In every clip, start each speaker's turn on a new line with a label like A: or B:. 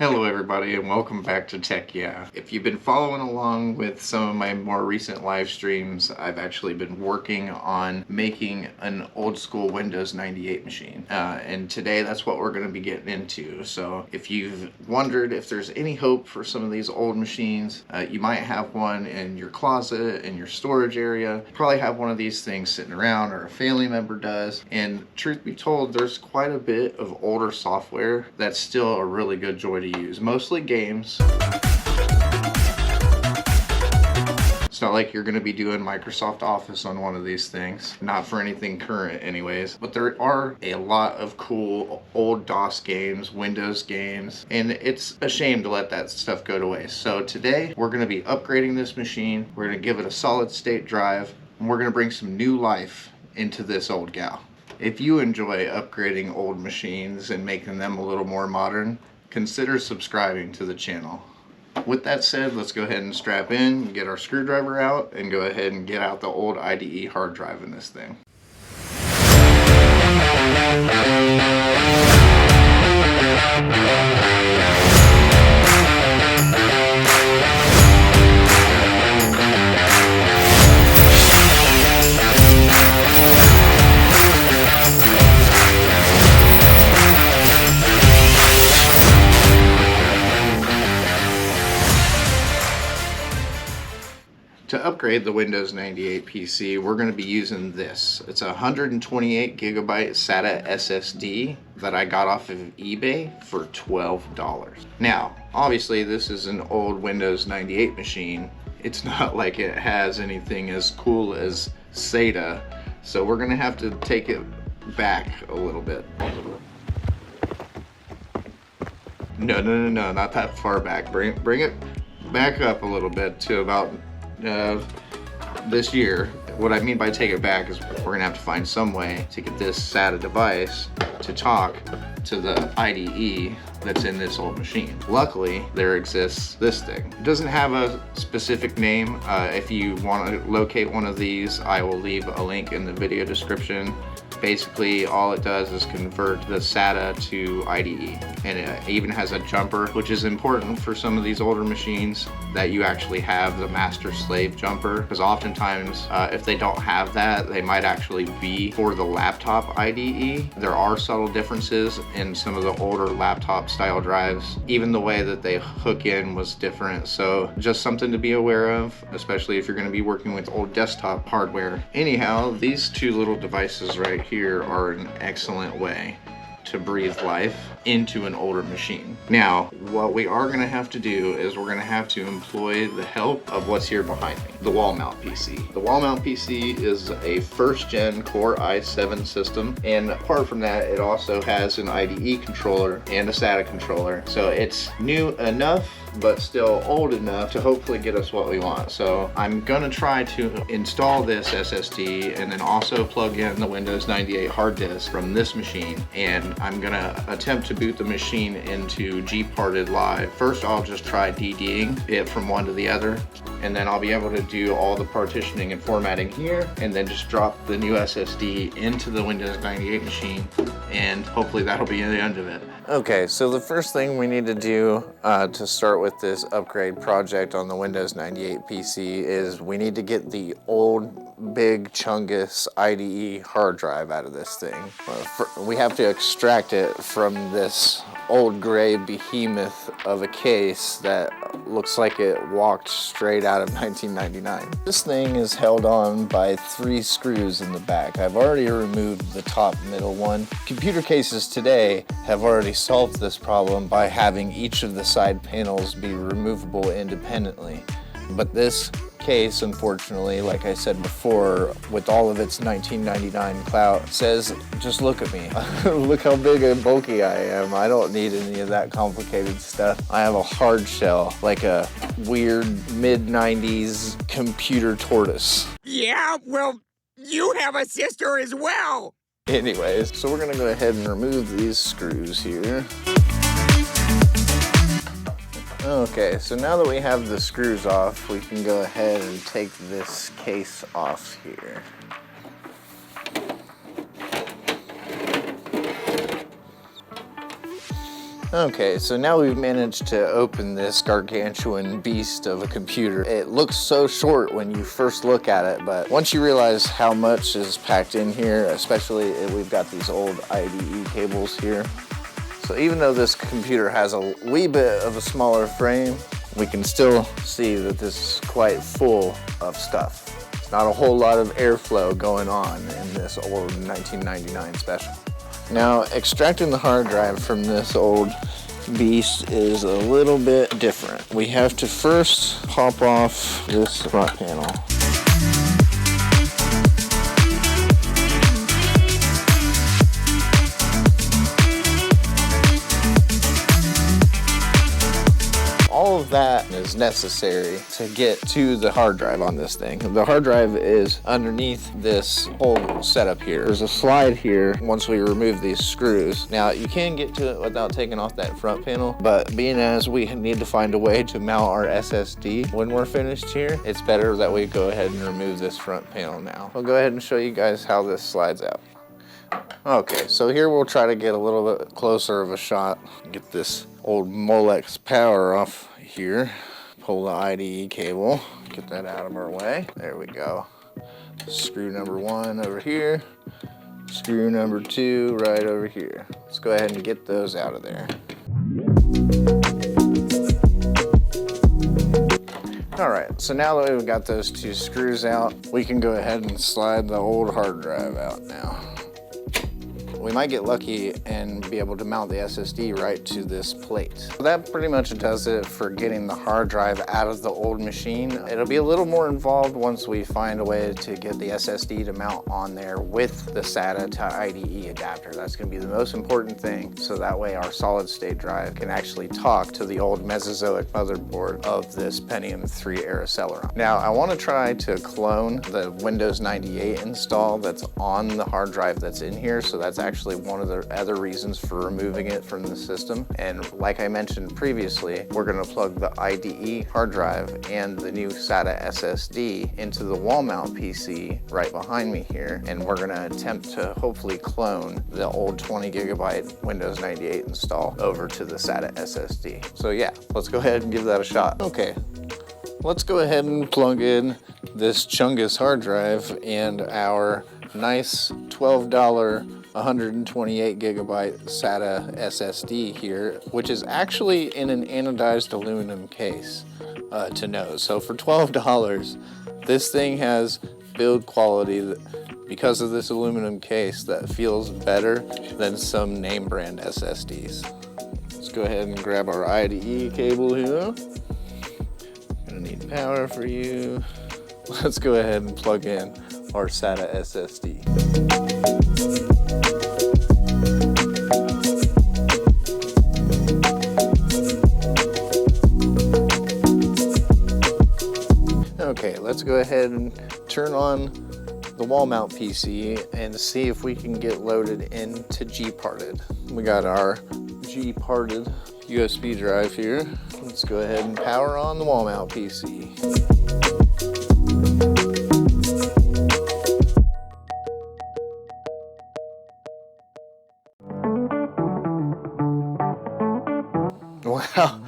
A: Hello everybody and welcome back to Tech Yeah. If you've been following along with some of my more recent live streams, I've actually been working on making an old school Windows 98 machine. And today that's what we're going to be getting into. So if you've wondered if there's any hope for some of these old machines, you might have one in your closet, in your storage area. Probably have one of these things sitting around, or a family member does. And truth be told, there's quite a bit of older software that's still a really good joy to use, mostly games. It's not like you're going to be doing Microsoft Office on one of these things, not for anything current anyways, but there are a lot of cool old DOS games, Windows games, and it's a shame to let that stuff go to waste. So today we're going to be upgrading this machine, we're going to give it a solid state drive, and we're going to bring some new life into this old gal. If you enjoy upgrading old machines and making them a little more modern, consider subscribing to the channel. With that said, let's go ahead and strap in, get our screwdriver out, and go ahead and get out the old IDE hard drive in this thing. To upgrade the Windows 98 PC, we're going to be using this. It's a 128 gigabyte SATA SSD that I got off of eBay for $12. Now, obviously this is an old Windows 98 machine. It's not like it has anything as cool as SATA, so we're going to have to take it back a little bit. No, not that far back. Bring it back up a little bit to about this year. What I mean by take it back is we're gonna have to find some way to get this SATA device to talk to the IDE that's in this old machine. Luckily, there exists this thing. It doesn't have a specific name. If you want to locate one of these, I will leave a link in the video description. Basically, all it does is convert the SATA to IDE, and it even has a jumper, which is important for some of these older machines, that you actually have the master-slave jumper, because oftentimes if they don't have that, they might actually be for the laptop IDE. There are subtle differences in some of the older laptop style drives. Even the way that they hook in was different, so just something to be aware of, especially if you're going to be working with old desktop hardware. Anyhow, these two little devices right here are an excellent way to breathe life into an older machine. Now, what we are going to have to do is we're going to have to employ the help of what's here behind me, the wall mount PC. The wall mount PC is a first gen Core i7 system, and apart from that, it also has an IDE controller and a SATA controller. So it's new enough, but still old enough to hopefully get us what we want. So I'm gonna try to install this SSD and then also plug in the Windows 98 hard disk from this machine, and I'm gonna attempt to boot the machine into Gparted Live. First, I'll just try DDing it from one to the other, and then I'll be able to do all the partitioning and formatting here, and then just drop the new SSD into the Windows 98 machine, and hopefully that'll be the end of it. Okay, so the first thing we need to do to start with this upgrade project on the Windows 98 PC is we need to get the old big Chungus IDE hard drive out of this thing. We have to extract it from this old gray behemoth of a case that looks like it walked straight out of 1999. This thing is held on by 3 screws in the back. I've already removed the top middle one. Computer cases today have already solved this problem by having each of the side panels be removable independently. But this case, unfortunately, like I said before, with all of its 1999 clout, says, just look at me. Look how big and bulky I am. I don't need any of that complicated stuff. I have a hard shell, like a weird mid-90s computer tortoise.
B: Yeah, well, you have a sister as well.
A: Anyways, so we're gonna go ahead and remove these screws here. Okay, so now that we have the screws off, we can go ahead and take this case off here. Okay, so now we've managed to open this gargantuan beast of a computer. It looks so short when you first look at it, but once you realize how much is packed in here, especially we've got these old IDE cables here. So even though this computer has a wee bit of a smaller frame, we can still see that this is quite full of stuff. It's not a whole lot of airflow going on in this old 1999 special. Now, extracting the hard drive from this old beast is a little bit different. We have to first pop off this front panel. All of that is necessary to get to the hard drive on this thing. The hard drive is underneath this whole setup here. There's a slide here once we remove these screws. Now, you can get to it without taking off that front panel, but being as we need to find a way to mount our SSD when we're finished here, it's better that we go ahead and remove this front panel now. I'll go ahead and show you guys how this slides out. Okay, so here we'll try to get a little bit closer of a shot. Get this old Molex power off here. Pull the IDE cable, get that out of our way. There we go. Screw number 1 over here. Screw number 2 right over here. Let's go ahead and get those out of there. All right, so now that we've got those 2 screws out, we can go ahead and slide the old hard drive out now. We might get lucky and be able to mount the SSD right to this plate. So that pretty much does it for getting the hard drive out of the old machine. It'll be a little more involved once we find a way to get the SSD to mount on there with the SATA to IDE adapter. That's gonna be the most important thing, so that way our solid state drive can actually talk to the old Mesozoic motherboard of this Pentium 3 era Celeron. Now, I wanna try to clone the Windows 98 install that's on the hard drive that's in here, so that's actually one of the other reasons for removing it from the system. And like I mentioned previously, we're gonna plug the IDE hard drive and the new SATA SSD into the wall mount PC right behind me here. And we're gonna attempt to hopefully clone the old 20 gigabyte Windows 98 install over to the SATA SSD. So yeah, let's go ahead and give that a shot. Okay, let's go ahead and plug in this Chungus hard drive and our nice $12 128 gigabyte SATA SSD here, which is actually in an anodized aluminum case, to know. So for $12, this thing has build quality because of this aluminum case that feels better than some name brand SSDs. Let's go ahead and grab our IDE cable here. Gonna need power for you. Let's go ahead and plug in our SATA SSD. Okay, let's go ahead and turn on the wall mount PC and see if we can get loaded into G-parted. We got our G-parted USB drive here. Let's go ahead and power on the wall mount PC. Wow,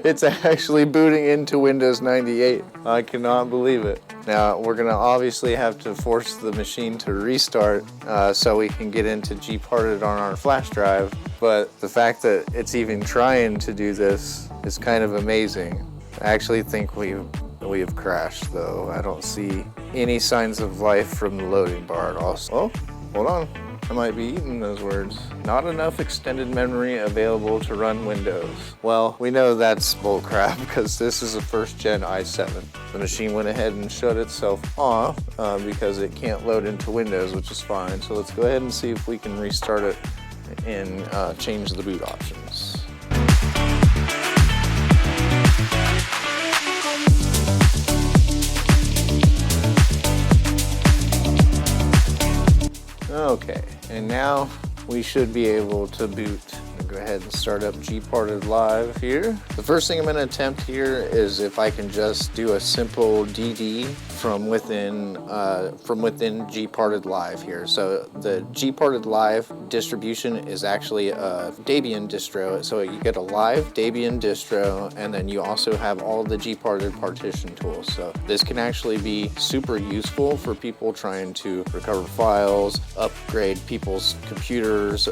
A: it's actually booting into Windows 98. I cannot believe it. Now, we're gonna obviously have to force the machine to restart so we can get into G-parted on our flash drive, but the fact that it's even trying to do this is kind of amazing. I actually think we have crashed though. I don't see any signs of life from the loading bar at all. Oh, hold on. I might be eating those words. Not enough extended memory available to run Windows. Well, we know that's bullcrap because this is a first gen i7. The machine went ahead and shut itself off because it can't load into Windows, which is fine. So let's go ahead and see if we can restart it and change the boot options. Okay, and now we should be able to boot. I'll go ahead and start up G-parted live here. The first thing I'm going to attempt here is if I can just do a simple DD from within G-Parted Live here. So the G-Parted Live distribution is actually a Debian distro. So you get a live Debian distro, and then you also have all the G-Parted partition tools. So this can actually be super useful for people trying to recover files, upgrade people's computers,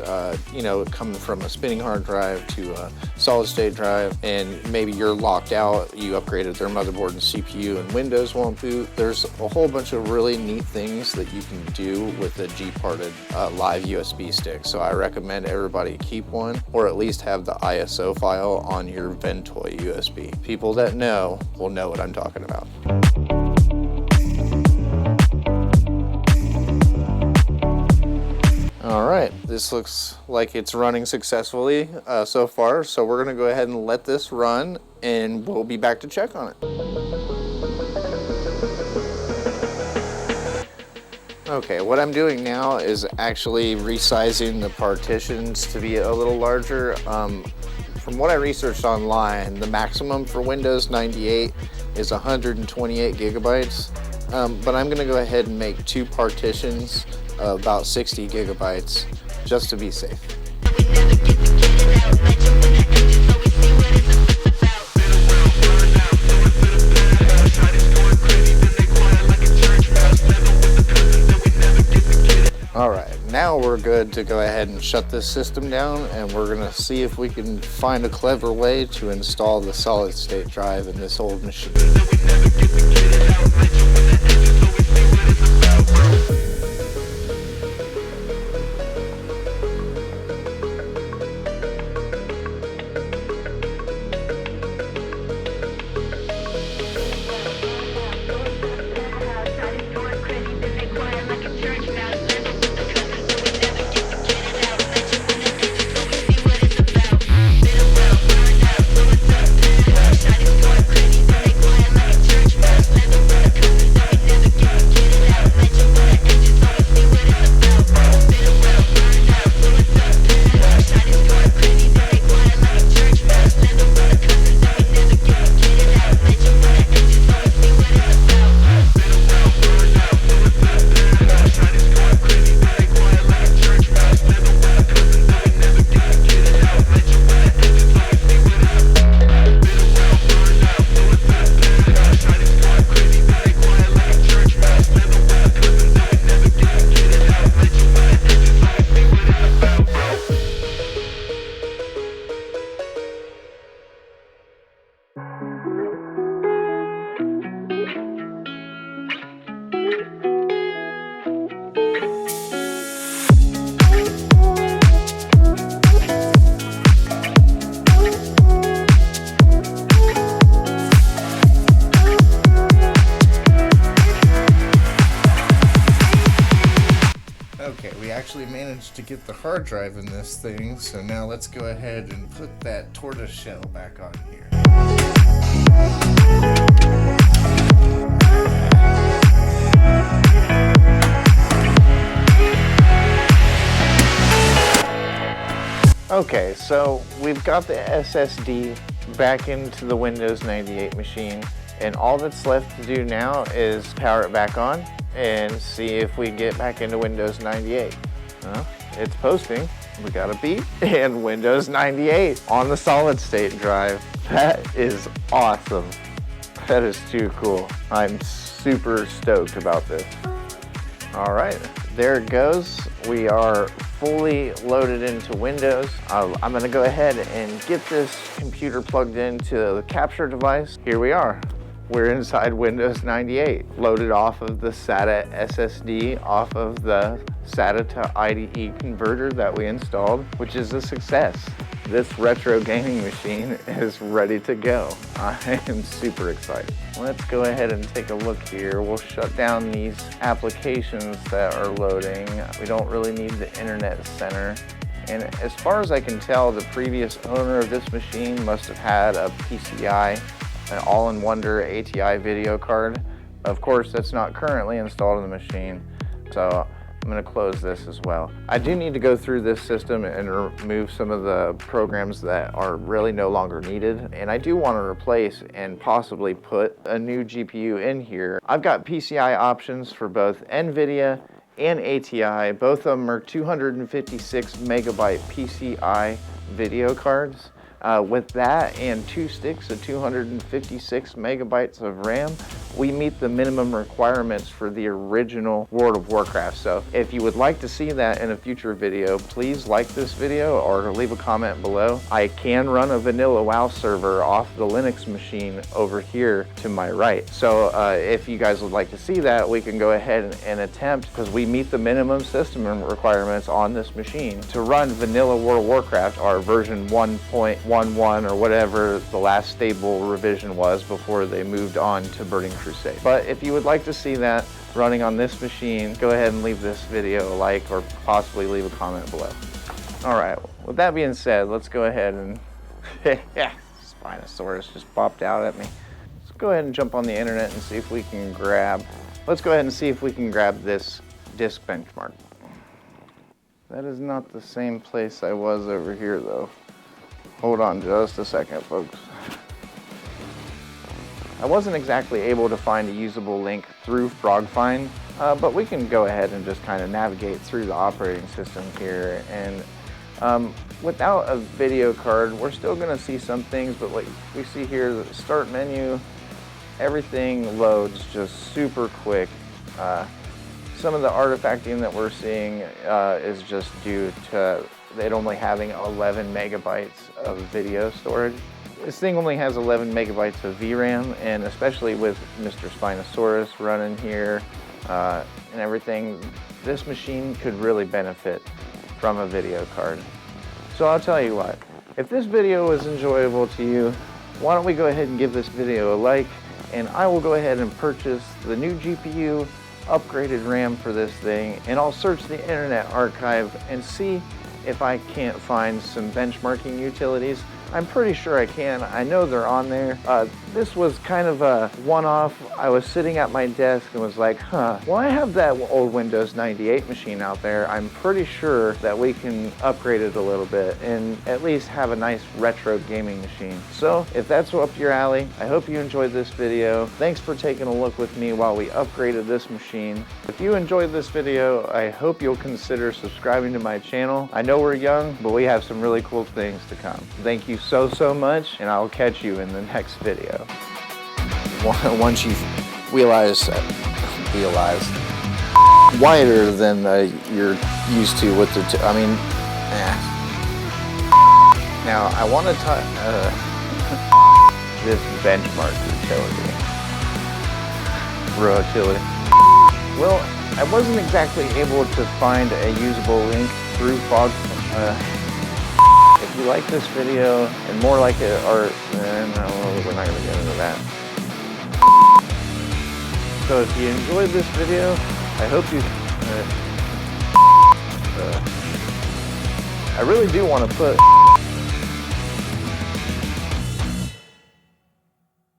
A: coming from a spinning hard drive to a solid state drive, and maybe you're locked out, you upgraded their motherboard and CPU and Windows won't boot. There's a whole bunch of really neat things that you can do with a G-Parted live USB stick. So I recommend everybody keep one, or at least have the ISO file on your Ventoy USB. People that know will know what I'm talking about. All right, this looks like it's running successfully so far, so we're gonna go ahead and let this run, and we'll be back to check on it. Okay, what I'm doing now is actually resizing the partitions to be a little larger. From what I researched online, the maximum for Windows 98 is 128 gigabytes, but I'm gonna go ahead and make 2 partitions of about 60 gigabytes just to be safe. All right, now we're good to go ahead and shut this system down, and we're gonna see if we can find a clever way to install the solid state drive in this old machine. Okay, we actually managed to get the hard drive in this thing, so now let's go ahead and put that tortoise shell back on here. Okay, so we've got the SSD back into the Windows 98 machine, and all that's left to do now is power it back on and see if we get back into Windows 98. Well, it's posting. We got a beep and Windows 98 on the solid state drive. That is awesome. That is too cool. I'm super stoked about this. All right, there it goes. We are fully loaded into Windows. I'm gonna go ahead and get this computer plugged into the capture device. Here we are. We're inside Windows 98, loaded off of the SATA SSD, off of the SATA to IDE converter that we installed, which is a success. This retro gaming machine is ready to go. I am super excited. Let's go ahead and take a look here. We'll shut down these applications that are loading. We don't really need the Internet Center. And as far as I can tell, the previous owner of this machine must have had a PCI, an all-in-wonder ATI video card. Of course, that's not currently installed in the machine. So I'm gonna close this as well. I do need to go through this system and remove some of the programs that are really no longer needed. And I do want to replace and possibly put a new GPU in here. I've got PCI options for both NVIDIA and ATI. Both of them are 256 megabyte PCI video cards. With that and 2 sticks of 256 megabytes of RAM, we meet the minimum requirements for the original World of Warcraft. So if you would like to see that in a future video, please like this video or leave a comment below. I can run a vanilla WoW server off the Linux machine over here to my right. So if you guys would like to see that, we can go ahead and attempt, because we meet the minimum system requirements on this machine, to run vanilla World of Warcraft, our version 1.11 or whatever the last stable revision was before they moved on to Burning Crusade. But if you would like to see that running on this machine, go ahead and leave this video a like or possibly leave a comment below. All right, with that being said, let's go ahead and, yeah, Spinosaurus just popped out at me. Let's go ahead and jump on the internet and see if we can grab, let's go ahead and see if we can grab this disk benchmark. That is not the same place I was over here though. Hold on just a second, folks. I wasn't exactly able to find a usable link through FrogFind, but we can go ahead and just kind of navigate through the operating system here. And without a video card, we're still going to see some things, but like we see here, the start menu, everything loads just super quick. Some of the artifacting that we're seeing is just due to it only having 11 megabytes of video storage. This thing only has 11 megabytes of VRAM, and especially with Mr. Spinosaurus running here and everything, this machine could really benefit from a video card. So I'll tell you what, if this video was enjoyable to you, why don't we go ahead and give this video a like, and I will go ahead and purchase the new GPU, upgraded RAM for this thing, and I'll search the Internet Archive and see if I can't find some benchmarking utilities. I'm pretty sure I can. I know they're on there. This was kind of a one-off. I was sitting at my desk and was like, well, I have that old Windows 98 machine out there. I'm pretty sure that we can upgrade it a little bit and at least have a nice retro gaming machine. So if that's up your alley, I hope you enjoyed this video. Thanks for taking a look with me while we upgraded this machine. If you enjoyed this video, I hope you'll consider subscribing to my channel. I know we're young, but we have some really cool things to come. Thank you so much, and I'll catch you in the next video. Once you realize wider than you're used to with the Now I want to this benchmark utility. Well, I wasn't exactly able to find a usable link through Fog. If you like this video and more like it, or no, we're not going to get into that. So if you enjoyed this video, I hope you. I really do want to put